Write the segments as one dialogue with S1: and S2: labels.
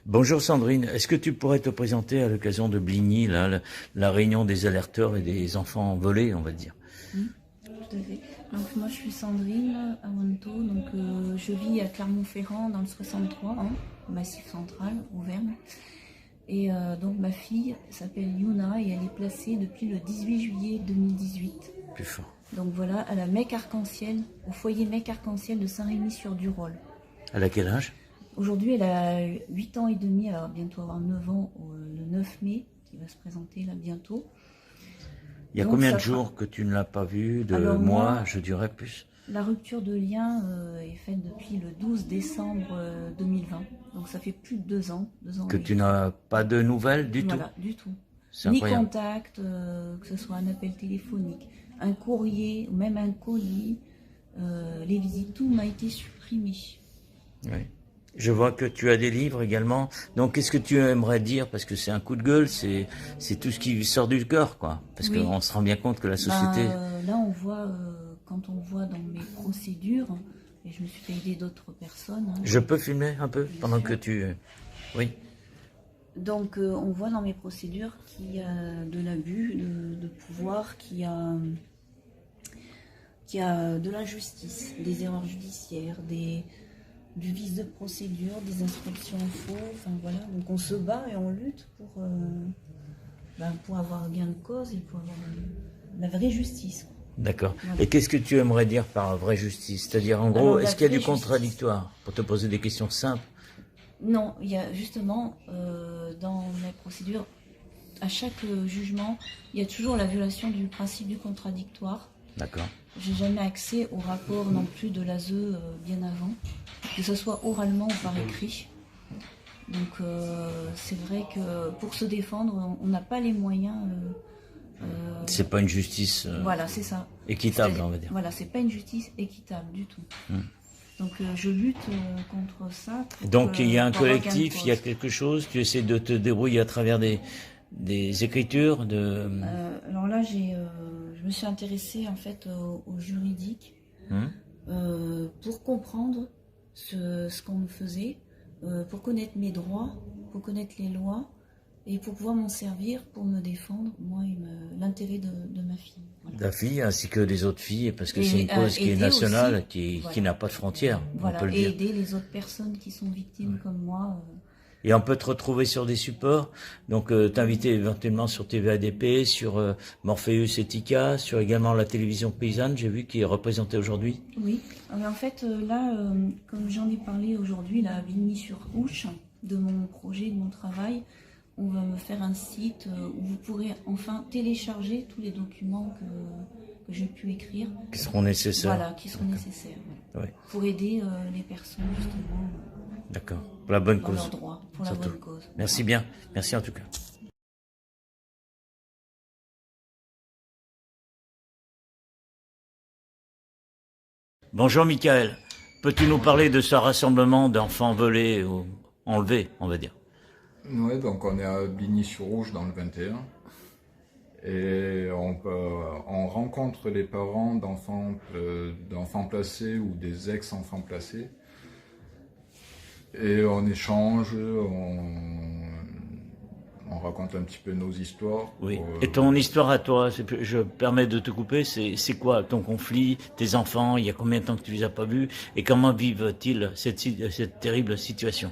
S1: Bonjour Sandrine, est-ce que tu pourrais te présenter à l'occasion de Bligny, là, la réunion des alerteurs et des enfants volés, on va dire?
S2: Tout à fait. Donc moi je suis Sandrine Awanto, donc je vis à Clermont-Ferrand dans le 63, hein, au Massif Central, Auvergne. Et donc ma fille s'appelle Yuna et elle est placée depuis le 18 juillet 2018.
S1: Plus fort.
S2: Donc voilà, à la Mecque Arc-en-Ciel, au foyer Mecque Arc-en-Ciel de Saint-Rémy-sur-Durolle.
S1: Elle a quel âge?
S2: Aujourd'hui elle a 8 ans et demi, elle va bientôt avoir 9 ans le 9 mai, qui va se présenter là bientôt.
S1: Il y a
S2: Donc,
S1: combien de jours que tu ne l'as pas vue? De
S2: Alors,
S1: mois,
S2: moi,
S1: je dirais plus.
S2: la rupture de lien est faite depuis le 12 décembre 2020. Donc ça fait plus de 2 ans. 2 ans
S1: Que
S2: et
S1: tu n'as pas de nouvelles du tout?
S2: voilà, du tout.
S1: C'est
S2: Ni
S1: incroyable.
S2: contact, que ce soit un appel téléphonique, un courrier ou même un colis, les visites, tout m'a été supprimé.
S1: Oui. Je vois que tu as des livres également. Donc, qu'est-ce que tu aimerais dire? Parce que c'est un coup de gueule, c'est tout ce qui sort du cœur, quoi. Parce
S2: Oui.
S1: qu'on se rend bien compte que la société...
S2: Là, on voit, quand on voit dans mes procédures, et je me suis fait aider d'autres personnes. Hein,
S1: Je peux filmer un peu pendant que tu... Oui.
S2: Donc, on voit dans mes procédures qu'il y a de l'abus de pouvoir, qu'il y a de l'injustice, des erreurs judiciaires, du vice de procédure, des instructions faux, enfin voilà. Donc on se bat et on lutte pour avoir gain de cause et pour avoir la vraie justice.
S1: D'accord.
S2: Voilà.
S1: Et qu'est-ce que tu aimerais dire par vraie justice? C'est-à-dire, en gros,
S2: Alors,
S1: est-ce qu'il y a du
S2: justice.
S1: contradictoire? Pour te poser des questions simples.
S2: Non, il y a justement dans mes procédures, à chaque jugement, il y a toujours la violation du principe du contradictoire.
S1: D'accord.
S2: J'ai jamais accès au rapport non plus de l'ASE bien avant, que ce soit oralement ou par écrit. Donc c'est vrai que pour se défendre, on n'a pas les moyens.
S1: C'est pas une justice
S2: Voilà, c'est ça.
S1: équitable, on va dire.
S2: Voilà, c'est pas une justice équitable du tout. Donc je lutte contre ça.
S1: Donc il y a un
S2: pour avoir gain de
S1: collectif, il y a
S2: cause.
S1: quelque chose, tu essaies de te débrouiller à travers des écritures,
S2: Alors là, je me suis intéressée en fait au juridique pour comprendre ce qu'on me faisait, pour connaître mes droits, pour connaître les lois et pour pouvoir m'en servir pour me défendre, moi et l'intérêt de ma fille. Voilà.
S1: la fille ainsi que des autres filles, parce que
S2: Et,
S1: c'est une cause qui est
S2: aider
S1: nationale,
S2: aussi,
S1: qui n'a pas de frontières,
S2: voilà,
S1: on peut le
S2: et
S1: dire.
S2: aider les autres personnes qui sont victimes comme moi.
S1: Et on peut te retrouver sur des supports, donc t'inviter éventuellement sur TVADP, sur Morpheus et Tika, sur également la télévision paysanne, j'ai vu, qui est représentée aujourd'hui.
S2: Oui, en fait là, comme j'en ai parlé aujourd'hui, là, à Bligny-sur-Ouche, de mon projet, de mon travail, on va me faire un site où vous pourrez enfin télécharger tous les documents que j'ai pu écrire.
S1: Qui seront nécessaires.
S2: Voilà, qui seront nécessaires.
S1: Ouais.
S2: Pour aider les personnes justement
S1: D'accord. Pour la bonne
S2: dans
S1: cause.
S2: leurs droits, pour
S1: Surtout.
S2: la bonne cause.
S1: Merci bien. Merci en tout cas. Bonjour Michael. Peux-tu nous parler de ce rassemblement d'enfants volés ou enlevés, on va dire?
S3: Oui, donc on est à Bligny-sur-Ouche dans le 21 et on rencontre les parents d'enfants placés ou des ex-enfants placés et on échange, on raconte un petit peu nos histoires.
S1: Oui. Et ton histoire à toi, je permets de te couper, c'est quoi ton conflit, tes enfants, il y a combien de temps que tu les as pas vus et comment vivent-ils cette terrible situation?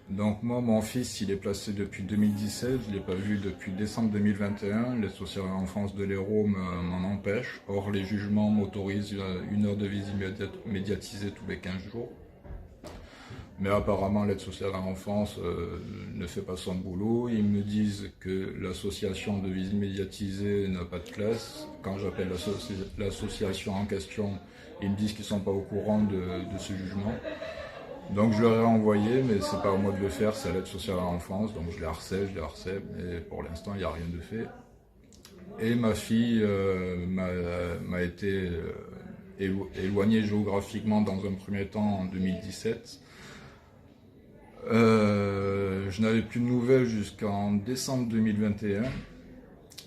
S3: Donc moi, mon fils, il est placé depuis 2017, je ne l'ai pas vu depuis décembre 2021. L'aide sociale à l'enfance de l'Hérault m'en empêche. Or, les jugements m'autorisent 1 heure de visite médiatisée tous les 15 jours. Mais apparemment, l'aide sociale à l'enfance ne fait pas son boulot. Ils me disent que l'association de visite médiatisée n'a pas de classe. Quand j'appelle l'association en question, ils me disent qu'ils ne sont pas au courant de ce jugement. Donc je leur ai envoyé, mais c'est pas à moi de le faire, c'est à l'aide sociale à l'enfance, donc je les harcèle, mais pour l'instant il n'y a rien de fait. Et ma fille m'a été éloignée géographiquement dans un premier temps en 2017. Je n'avais plus de nouvelles jusqu'en décembre 2021.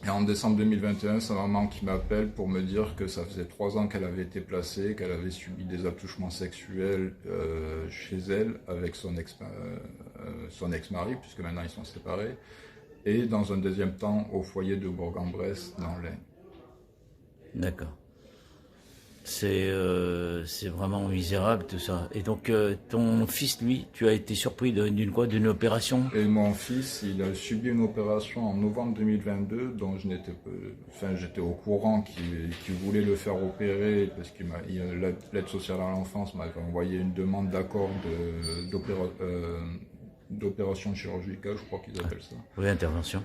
S3: Et en décembre 2021, c'est ma maman qui m'appelle pour me dire que ça faisait 3 ans qu'elle avait été placée, qu'elle avait subi des attouchements sexuels chez elle avec son ex-mari, puisque maintenant ils sont séparés, et dans un deuxième temps au foyer de Bourg-en-Bresse dans l'Ain.
S1: D'accord. C'est vraiment misérable tout ça. Et donc ton fils, lui, tu as été surpris d'une quoi? D'une opération?
S3: Et mon fils, il a subi une opération en novembre 2022 dont j'étais au courant qu'il voulait le faire opérer parce que l'aide sociale à l'enfance m'avait envoyé une demande d'accord d'opération chirurgicale, je crois qu'ils appellent ça.
S1: Oui, intervention.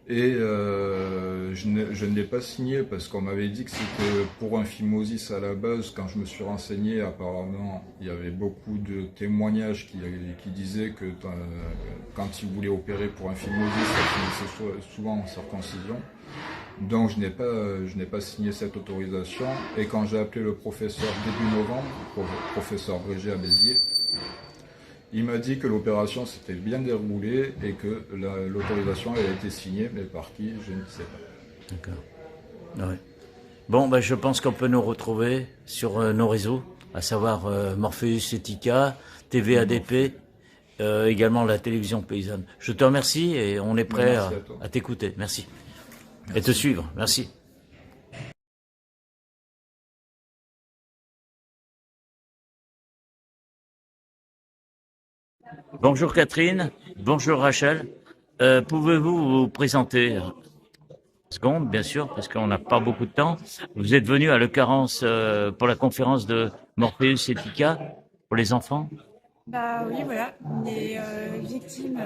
S3: Et je ne l'ai pas signé parce qu'on m'avait dit que c'était pour un phimosis à la base. Quand je me suis renseigné, apparemment, il y avait beaucoup de témoignages qui disaient que quand il voulait opérer pour un phimosis, ça finissait souvent en circoncision. Donc je n'ai pas signé cette autorisation. Et quand j'ai appelé le professeur début novembre, professeur Brégé à Béziers, il m'a dit que l'opération s'était bien déroulée et que l'autorisation avait été signée, mais par qui, je ne sais pas.
S1: D'accord. Ouais. Bon, ben, je pense qu'on peut nous retrouver sur nos réseaux, à savoir Morpheus Etica, TV ADP, également la télévision paysanne. Je te remercie et on est prêt à t'écouter. Merci. Et te suivre. Merci. Bonjour Catherine, bonjour Rachel. Pouvez-vous vous présenter? Seconde, bien sûr, parce qu'on n'a pas beaucoup de temps. Vous êtes venu à Le Carence pour la conférence de Morpheus Etica pour les enfants?
S4: Bah oui, voilà, on est victimes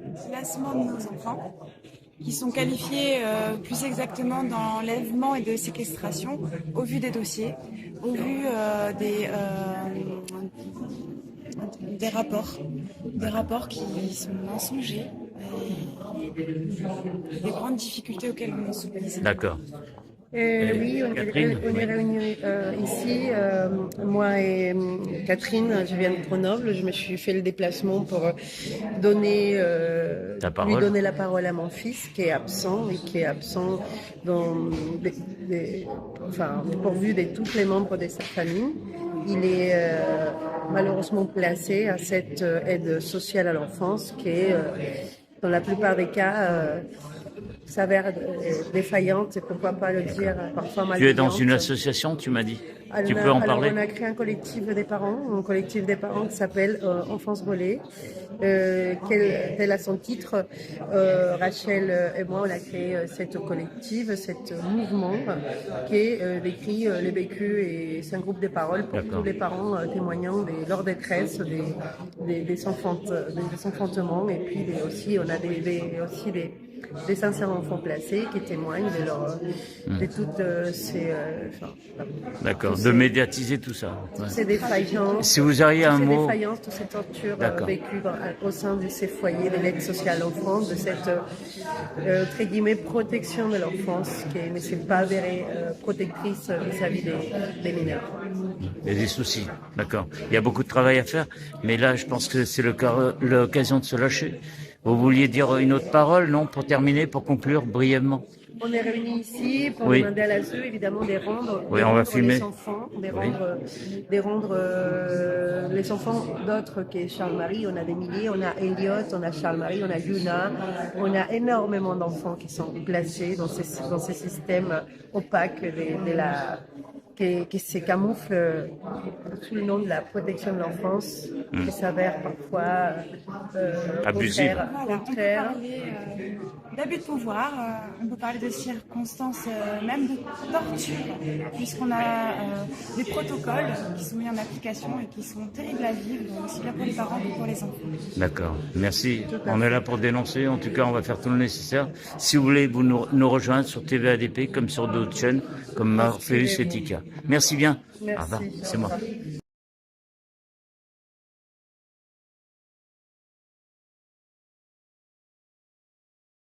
S4: du classement de nos enfants, qui sont qualifiés plus exactement d'enlèvement et de séquestration, au vu des dossiers, au vu des rapports qui sont mensongers et des grandes difficultés auxquelles on est soumis.
S1: D'accord.
S5: Oui, on est réunis ici, moi et Catherine, je viens de Grenoble, je me suis fait le déplacement pour lui donner la parole à mon fils qui est absent pourvu de tous les membres de sa famille. Il est malheureusement placé à cette aide sociale à l'enfance qui est, dans la plupart des cas, s'avère défaillante, et pourquoi pas le dire, parfois malveillante.
S1: Tu es dans une association, tu m'as dit. Tu peux en parler?
S5: On a créé un collectif qui s'appelle Enfance Relais. Tel a son titre. Rachel et moi, on a créé cette collective, cet mouvement qui décrit les vécus, et c'est un groupe de paroles pour tous les parents témoignant de leur détresse, des enfantements, et puis aussi on a des anciens enfants placés qui témoignent de toutes ces...
S1: D'accord, de médiatiser tout ça. Ouais.
S5: Ces défaillances,
S1: si vous auriez un mot...
S5: défaillances, toutes ces tortures vécues au sein de ces foyers de l'aide sociale à l'enfance, de cette très guillemets protection de l'enfance, qui ne s'est pas avérée protectrice vis-à-vis des mineurs.
S1: Il y a des soucis, d'accord. Il y a beaucoup de travail à faire, mais là je pense que c'est l'occasion de se lâcher. Vous vouliez dire une autre parole, non, pour terminer, pour conclure brièvement?
S5: On est réunis ici pour demander à l'ASE, évidemment, de rendre les enfants, de rendre les enfants d'autres que Charles-Marie. On a des milliers, on a Elliot, on a Charles-Marie, on a Yuna, on a énormément d'enfants qui sont placés dans ces systèmes opaques qui se camouflent sous le nom de la protection de l'enfance, qui s'avère parfois
S1: abusive.
S4: On peut parler d'abus de pouvoir, on peut parler de circonstances, même de torture, puisqu'on a des protocoles qui sont mis en application et qui sont terribles à vivre, aussi bien pour les parents que pour les enfants.
S1: D'accord, merci. On est là pour dénoncer, en tout cas on va faire tout le nécessaire. Si vous voulez, vous nous rejoindre sur TV ADP comme sur d'autres chaînes, comme Morpheus Etica. Merci bien.
S5: Merci.
S1: C'est moi.